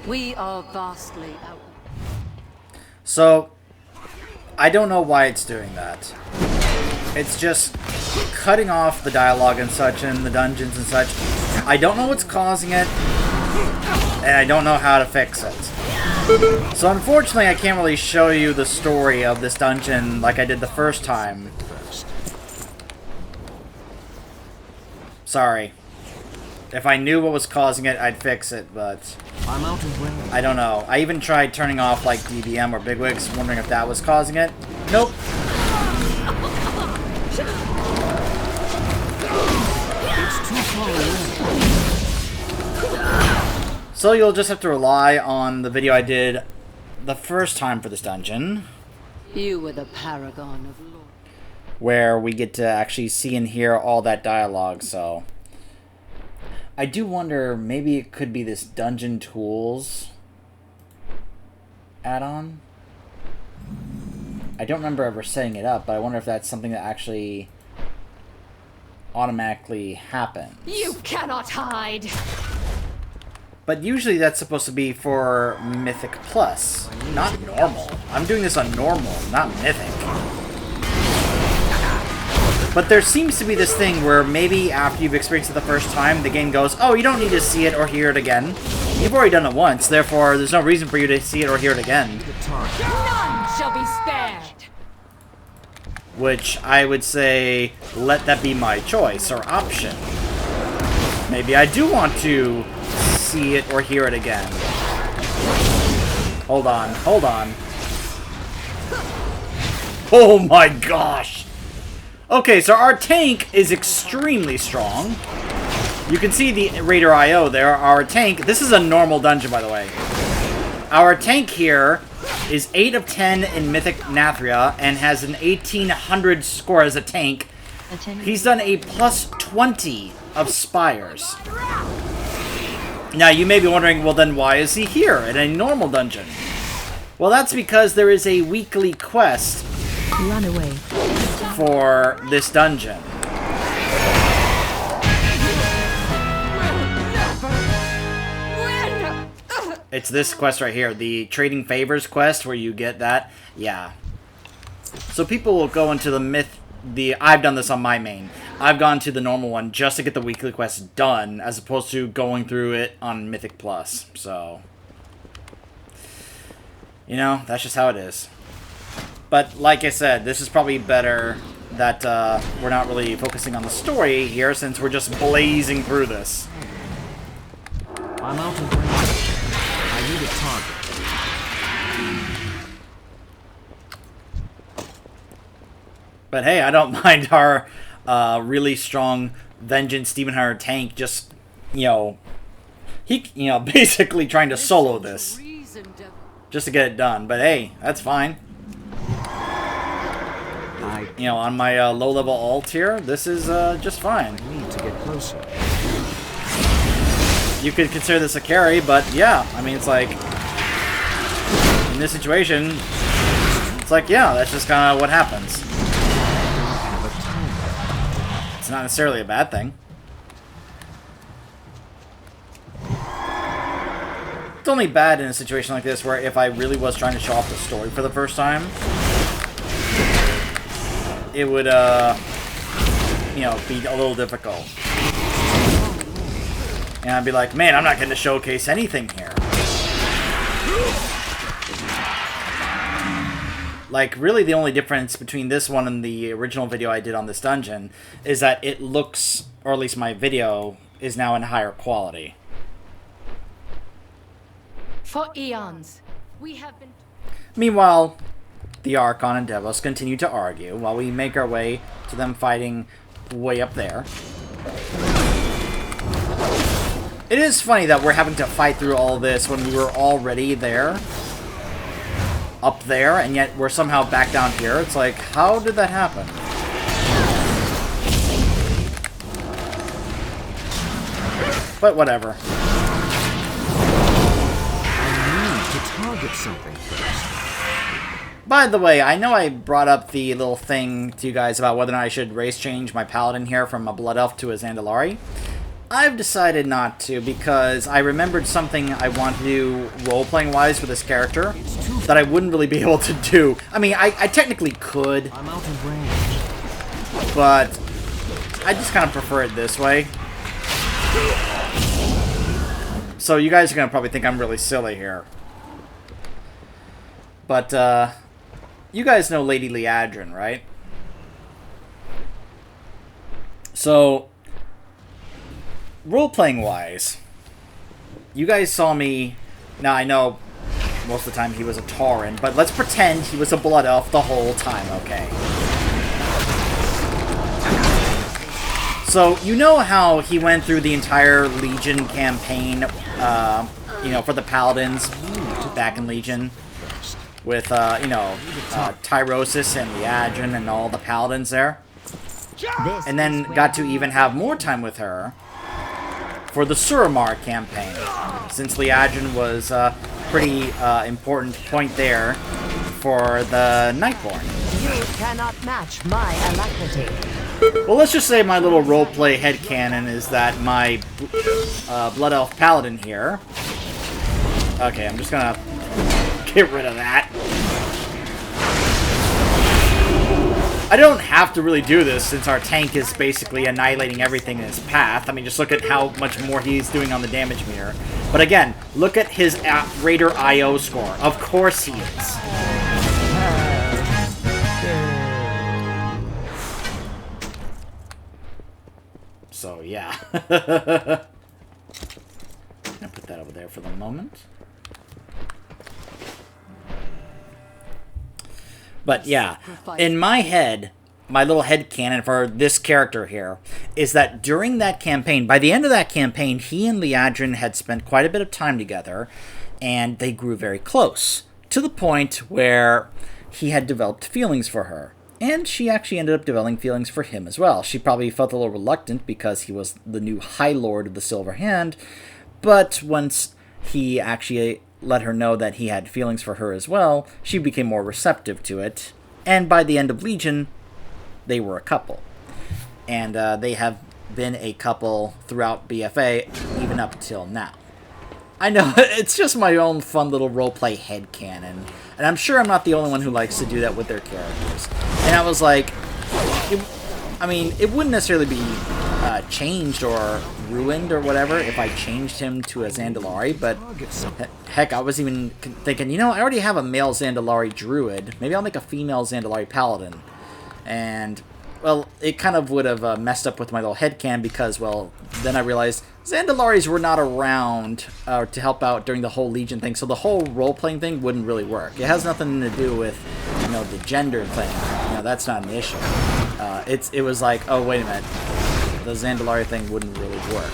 We are vastly out. So, I don't know why it's doing that. It's just cutting off the dialogue and such in the dungeons and such. I don't know what's causing it, and I don't know how to fix it. So unfortunately, I can't really show you the story of this dungeon like I did the first time. Sorry. If I knew what was causing it, I'd fix it, but I'm out of range. I don't know. I even tried turning off like DBM or Bigwigs, wondering if that was causing it. Nope. It's too far away. So you'll just have to rely on the video I did the first time for this dungeon, You were the paragon of law. where we get to actually see and hear all that dialogue, so I do wonder, maybe it could be this Dungeon Tools add-on. I don't remember ever setting it up, but I wonder if that's something that actually automatically happens. You cannot hide! But usually that's supposed to be for Mythic Plus, not normal. I'm doing this on normal, not Mythic. But there seems to be this thing where maybe after you've experienced it the first time, the game goes, oh, you don't need to see it or hear it again. You've already done it once, therefore there's no reason for you to see it or hear it again. None shall be spared! Which I would say, let that be my choice or option. Maybe I do want to see it or hear it again. Hold on, hold on. Oh my gosh! Okay, so our tank is extremely strong. You can see the Raider IO there. Our tank, this is a normal dungeon, by the way. Our tank here is 8 of 10 in Mythic Nathria and has an 1800 score as a tank. He's done a plus 20 of Spires. Now, you may be wondering, well then why is he here in a normal dungeon? Well, that's because there is a weekly quest Run away. for this dungeon. It's this quest right here, the Trading Favors quest, where you get that. Yeah. So people will go into I've done this on my main. I've gone to the normal one just to get the weekly quest done, as opposed to going through it on Mythic Plus. So, you know, that's just how it is. But like I said, this is probably better that we're not really focusing on the story here, since we're just blazing through this. I'm out of range. I need a target. But hey, I don't mind our really strong Vengeance Demon Hunter tank just, basically trying to solo this just to get it done. But hey, that's fine. On my low-level alt here, this is just fine. I need to get closer. You could consider this a carry, but yeah, I mean, it's like, in this situation, it's like, yeah, that's just kind of what happens. It's not necessarily a bad thing. It's only bad in a situation like this where if I really was trying to show off the story for the first time, it would, be a little difficult. And I'd be like, man, I'm not going to showcase anything here. Like, really the only difference between this one and the original video I did on this dungeon is that it looks, or at least my video, is now in higher quality. For eons, we have been... Meanwhile, the Archon and Devos continue to argue while we make our way to them fighting way up there. It is funny that we're having to fight through all this when we were already there. Up there, and yet we're somehow back down here. It's like, how did that happen? But whatever. I need to target something first. By the way, I know I brought up the little thing to you guys about whether or not I should race change my Paladin here from a Blood Elf to a Zandalari. I've decided not to because I remembered something I want to do role-playing wise with this character that I wouldn't really be able to do. I mean, I technically could, I'm out of range. but I just kind of prefer it this way. So you guys are going to probably think I'm really silly here. But, you guys know Lady Liadrin, right? So, role-playing wise, you guys saw me... Now, I know most of the time he was a Tauren, but let's pretend he was a Blood Elf the whole time, okay? So, you know how he went through the entire Legion campaign, you know, for the Paladins back in Legion? With, you know, Tyrosus and Liadrin and all the Paladins there? And then got to even have more time with her for the Suramar campaign, since Liadrin was a pretty important point there for the Nightborn. You cannot match my alacrity. Well, let's just say my little roleplay headcanon is that my Blood Elf Paladin here... Okay, I'm just gonna get rid of that. I don't have to really do this since our tank is basically annihilating everything in his path. I mean, just look at how much more he's doing on the damage meter. But again, look at his Raider IO score. Of course he is. So, yeah. I'm gonna put that over there for the moment. But yeah, in my head, my little headcanon for this character here is that during that campaign, by the end of that campaign, he and Liadrin had spent quite a bit of time together, and they grew very close, to the point where he had developed feelings for her. And she actually ended up developing feelings for him as well. She probably felt a little reluctant because he was the new High Lord of the Silver Hand, but once he actually let her know that he had feelings for her as well, she became more receptive to it. And by the end of Legion, they were a couple. And they have been a couple throughout BFA, even up till now. I know, it's just my own fun little roleplay headcanon. And I'm sure I'm not the only one who likes to do that with their characters. And I was like, it wouldn't necessarily be changed or ruined or whatever if I changed him to a Zandalari, but heck, I was even thinking, you know, I already have a male Zandalari Druid. Maybe I'll make a female Zandalari Paladin. And, well, it kind of would have messed up with my little headcanon because, well, then I realized Zandalaris were not around to help out during the whole Legion thing, so the whole role-playing thing wouldn't really work. It has nothing to do with, you know, the gender thing. You know, that's not an issue. It was like, oh, wait a minute. The Zandalari thing wouldn't really work.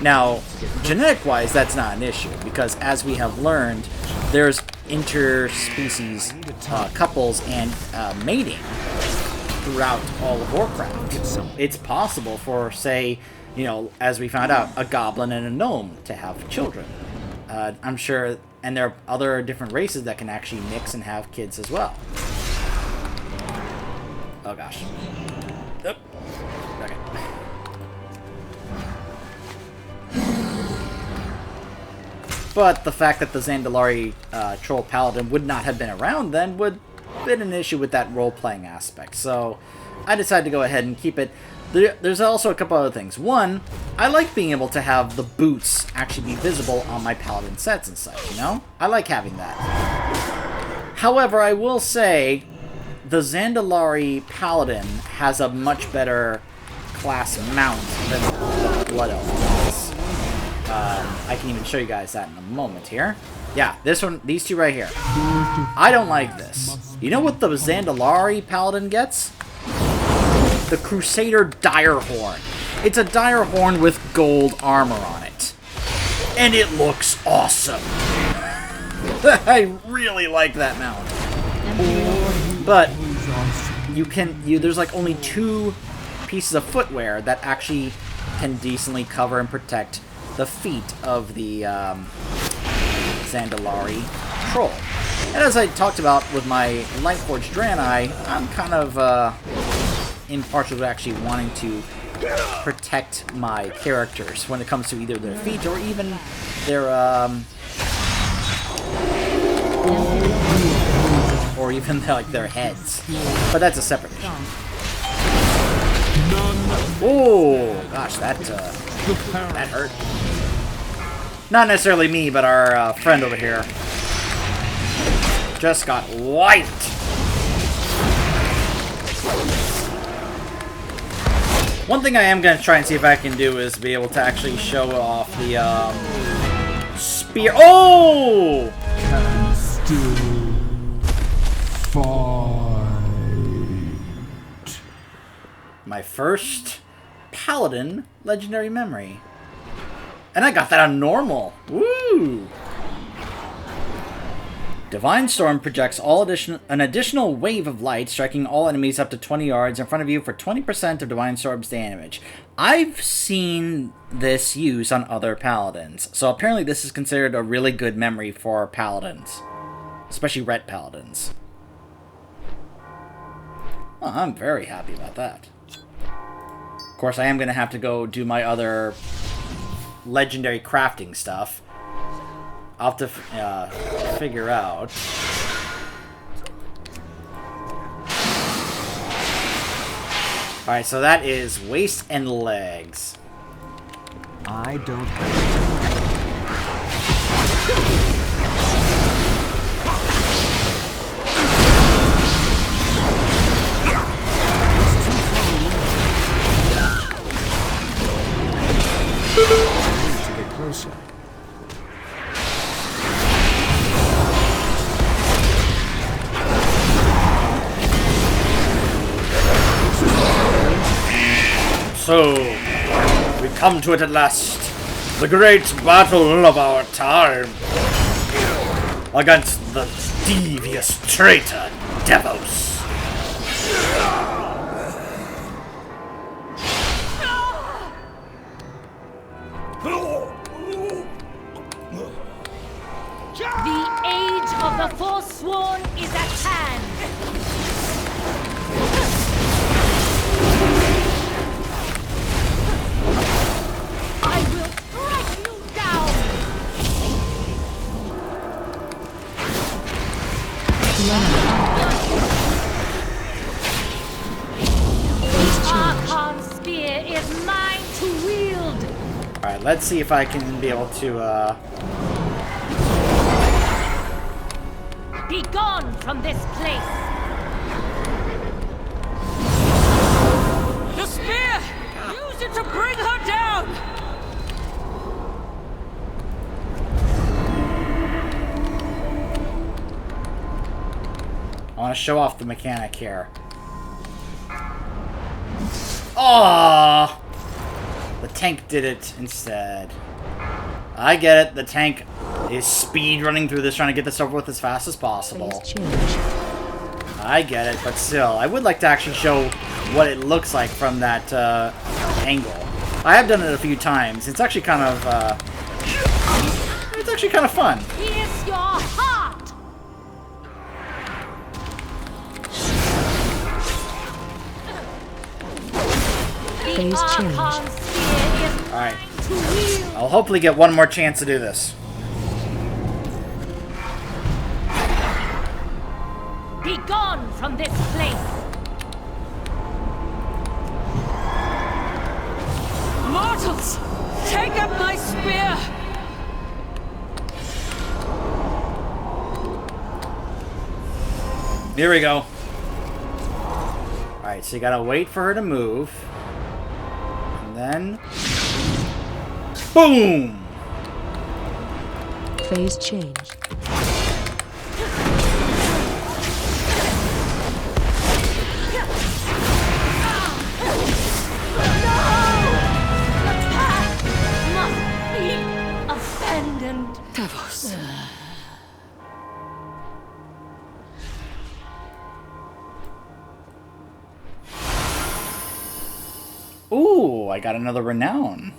Now, genetic-wise, that's not an issue, because as we have learned, there's interspecies couples and mating throughout all of Warcraft. It's possible for, say, you know, as we found out, a goblin and a gnome to have children. I'm sure, and there are other different races that can actually mix and have kids as well. Oh gosh. Oop. Okay. But the fact that the Zandalari Troll Paladin would not have been around then would have been an issue with that role-playing aspect. So I decided to go ahead and keep it. There's also a couple other things. One, I like being able to have the boots actually be visible on my Paladin sets and such, you know? I like having that. However, I will say the Zandalari Paladin has a much better class mount than the Blood Elf does. I can even show you guys that in a moment here. Yeah, this one, these two right here. I don't like this. You know what the Zandalari Paladin gets? The Crusader Direhorn. It's a Direhorn with gold armor on it. And it looks awesome. I really like that mount. But there's like only 2 pieces of footwear that actually can decently cover and protect the feet of the Zandalari Troll. And as I talked about with my Lightforged Draenei, I'm kind of impartial to actually wanting to protect my characters when it comes to either their feet or even their or even like their heads. But that's a separate issue. Oh gosh, that hurt. Not necessarily me, but our friend over here just got wiped. One thing I am going to try and see if I can do is be able to actually show off the spear. Oh! Still fight. My first Paladin legendary memory. And I got that on normal. Woo! Divine Storm projects an additional wave of light, striking all enemies up to 20 yards in front of you for 20% of Divine Storm's damage. I've seen this used on other Paladins, so apparently this is considered a really good memory for Paladins. Especially Ret Paladins. Well, I'm very happy about that. Of course, I am going to have to go do my other legendary crafting stuff. I'll have to figure out. Alright, so that is waist and legs. I don't have to get closer. So, we come to it at last. The great battle of our time. Against the devious traitor, Devos. The age of the Forsworn is at hand. I will strike you down. Archon spear is mine to wield. Alright, let's see if I can be able to, Be gone from this place. The spear! Use it to bring her down! I want to show off the mechanic here. Aww! The tank did it instead. I get it. The tank is speed running through this, trying to get this over with as fast as possible. I get it, but still, I would like to actually show what it looks like from that angle. I have done it a few times. It's actually kind of fun. Here's your heart. The Archon spear is Alright. mine to wield. I'll hopefully get one more chance to do this. Be gone from this place. Mortals! Take up my spear! Here we go. Alright, so you gotta wait for her to move. And then... boom! Phase change. Abandoned. Devos. Ooh, I got another renown.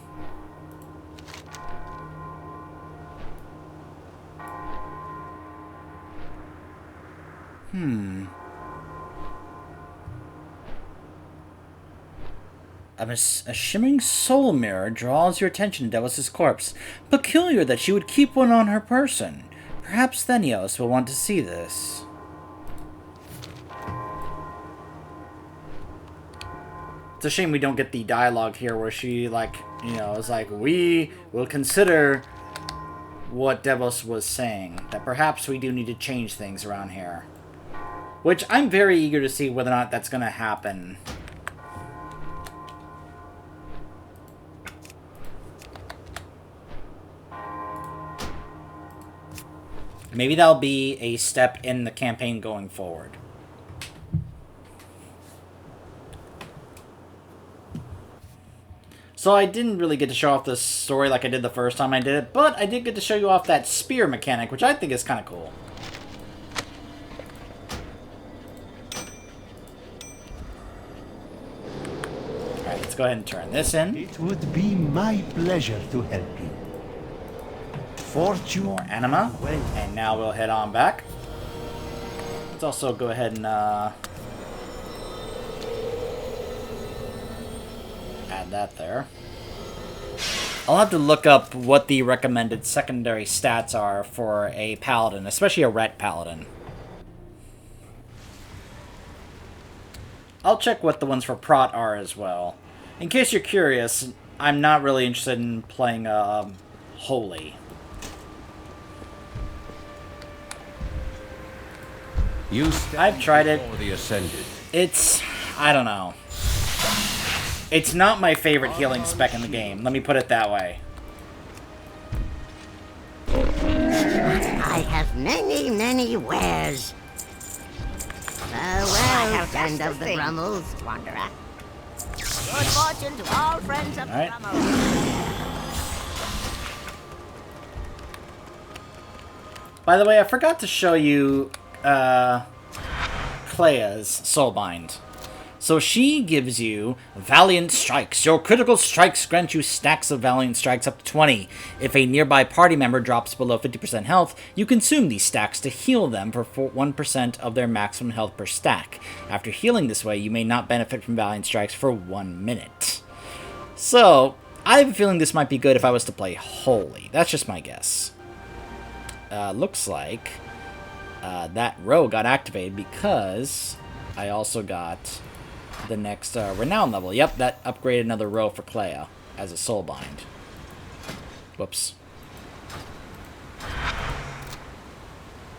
A shimmering soul mirror draws your attention to Devos' corpse. Peculiar that she would keep one on her person. Perhaps Thenios will want to see this. It's a shame we don't get the dialogue here where she, like, you know, is like, we will consider what Devos was saying. That perhaps we do need to change things around here. Which I'm very eager to see whether or not that's going to happen. Maybe that'll be a step in the campaign going forward. So I didn't really get to show off this story like I did the first time I did it, but I did get to show you off that spear mechanic, which I think is kind of cool. Alright, let's go ahead and turn this in. It would be my pleasure to help you. Fortune. More anima. And now we'll head on back. Let's also go ahead and add that there. I'll have to look up what the recommended secondary stats are for a paladin, especially a ret paladin. I'll check what the ones for prot are as well. In case you're curious, I'm not really interested in playing holy. I've tried it. It's, I don't know. It's not my favorite healing spec in the game. Let me put it that way. I have many wares. Farewell, friend of the Brummels, wanderer. Good fortune to all friends of the Brummels. By the way, I forgot to show you Clea's Soulbind. So she gives you Valiant Strikes. Your critical strikes grant you stacks of Valiant Strikes up to 20. If a nearby party member drops below 50% health, you consume these stacks to heal them for 1% of their maximum health per stack. After healing this way, you may not benefit from Valiant Strikes for 1 minute. So, I have a feeling this might be good if I was to play Holy. That's just my guess. Looks like that row got activated because I also got the next Renown level. Yep, that upgraded another row for Clea as a Soulbind. Whoops.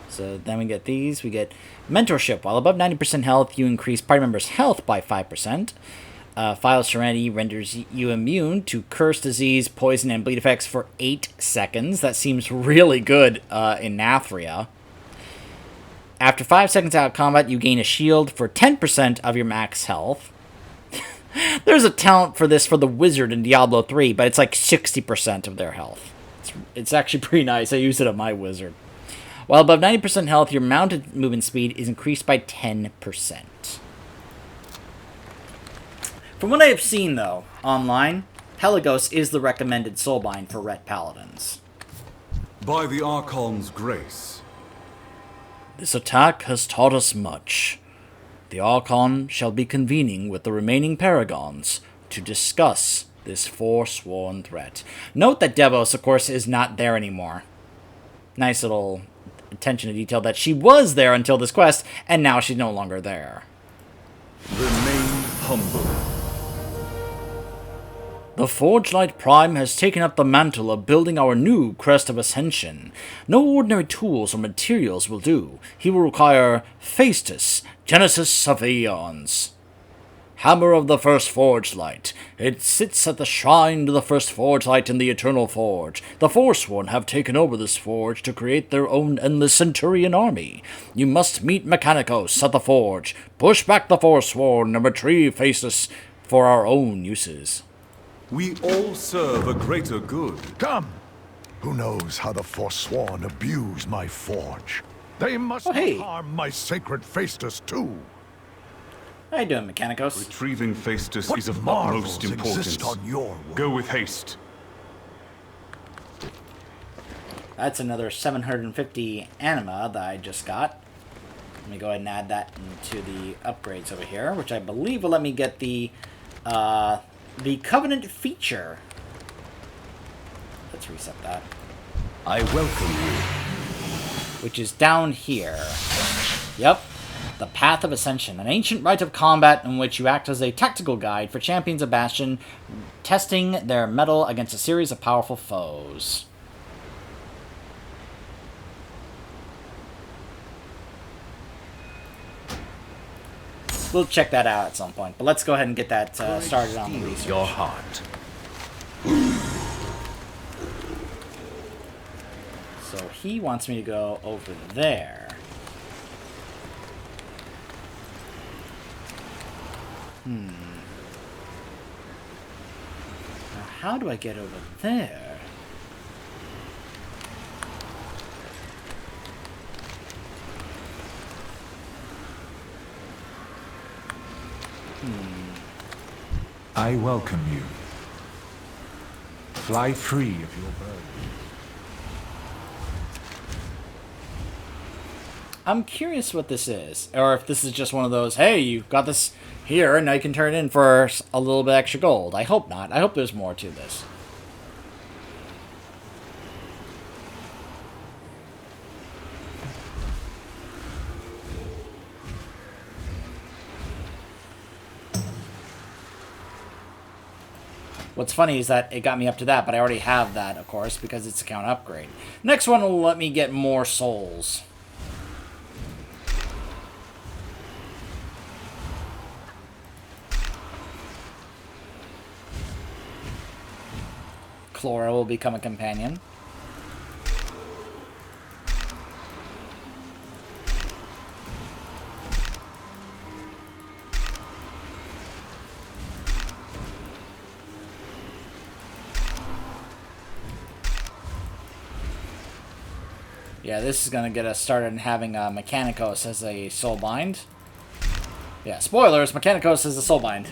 So then we get these. We get Mentorship. While above 90% health, you increase party members' health by 5%. File Serenity renders you immune to curse, disease, poison, and bleed effects for 8 seconds. That seems really good in Nathria. After 5 seconds out of combat, you gain a shield for 10% of your max health. There's a talent for this for the wizard in Diablo 3, but it's like 60% of their health. It's actually pretty nice. I use it on my wizard. While above 90% health, your mounted movement speed is increased by 10%. From what I have seen, though, online, Pelagos is the recommended soulbind for Ret Paladins. By the Archon's grace. This attack has taught us much. The Archon shall be convening with the remaining Paragons to discuss this forsworn threat. Note that Devos, of course, is not there anymore. Nice little attention to detail that she was there until this quest, and now she's no longer there. Remain humble. The Forgelight Prime has taken up the mantle of building our new Crest of Ascension. No ordinary tools or materials will do. He will require Phaestus, Genesis of Aeons. Hammer of the First Forgelight. It sits at the shrine to the First Forgelight in the Eternal Forge. The Forsworn have taken over this forge to create their own endless Centurion army. You must meet Mechanicos at the forge, push back the Forsworn, and retrieve Phaestus for our own uses. We all serve a greater good. Come! Who knows how the Forsworn abuse my forge? They must not harm my sacred Phaestus too. How you doing, Mechanicos? Retrieving Phaestus What is of marvels utmost importance. exist on your world? Go with haste. That's another 750 anima that I just got. Let me go ahead and add that into the upgrades over here, which I believe will let me get the the Covenant feature. Let's reset that. I welcome you. Which is down here. Yep. The Path of Ascension, an ancient rite of combat in which you act as a tactical guide for champions of Bastion, testing their mettle against a series of powerful foes. We'll check that out at some point, but let's go ahead and get that started on the research. Your heart. So he wants me to go over there. Now, how do I get over there? I welcome you. Fly free of your burden. I'm curious what this is, or if this is just one of those, hey, you got this here, and now you can turn it in for a little bit extra gold. I hope not. I hope there's more to this. What's funny is that it got me up to that, but I already have that, of course, because it's a count upgrade. Next one will let me get more souls. Chlora will become a companion. Yeah, this is going to get us started in having Mechanicos as a soulbind. Yeah, spoilers, Mechanicos is a soulbind.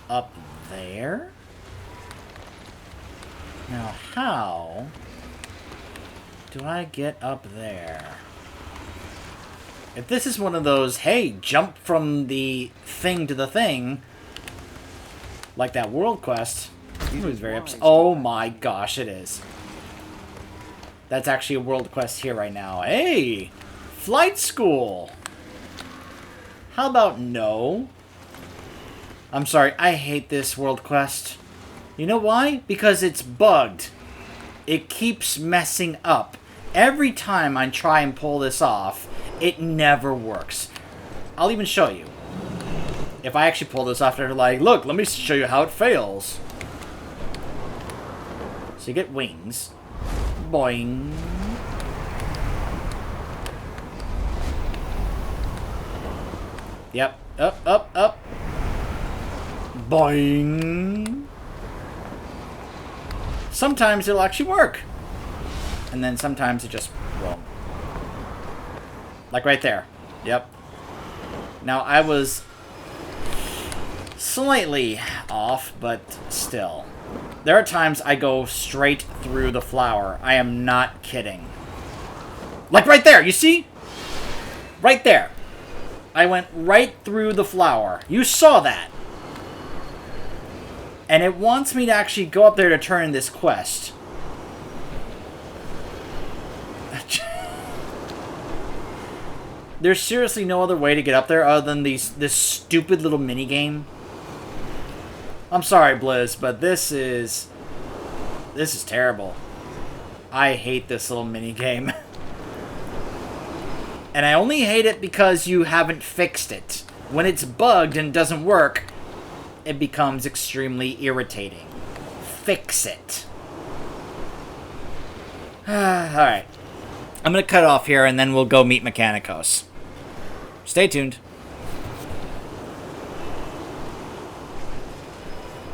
Up there? Now, how do I get up there? If this is one of those, hey, jump from the thing to the thing, like that world quest, he was very upset. Oh my gosh, it is. That's actually a world quest here right now. Hey! Flight school! How about no? I'm sorry, I hate this world quest. You know why? Because it's bugged. It keeps messing up. Every time I try and pull this off, it never works. I'll even show you. If I actually pull this off, they're like, look, let me show you how it fails. So you get wings. Boing. Yep. Up, up, up. Boing. Sometimes it'll actually work. And then sometimes it just won't. Like right there. Yep. Now I was slightly off, but still. There are times I go straight through the flower. I am not kidding. Like right there, you see? Right there. I went right through the flower. You saw that. And it wants me to actually go up there to turn in this quest. There's seriously no other way to get up there other than this stupid little mini game. I'm sorry, Blizz, but this is terrible. I hate this little mini game. And I only hate it because you haven't fixed it. When it's bugged and doesn't work, it becomes extremely irritating. Fix it. Alright. I'm going to cut off here and then we'll go meet Mechanicos. Stay tuned.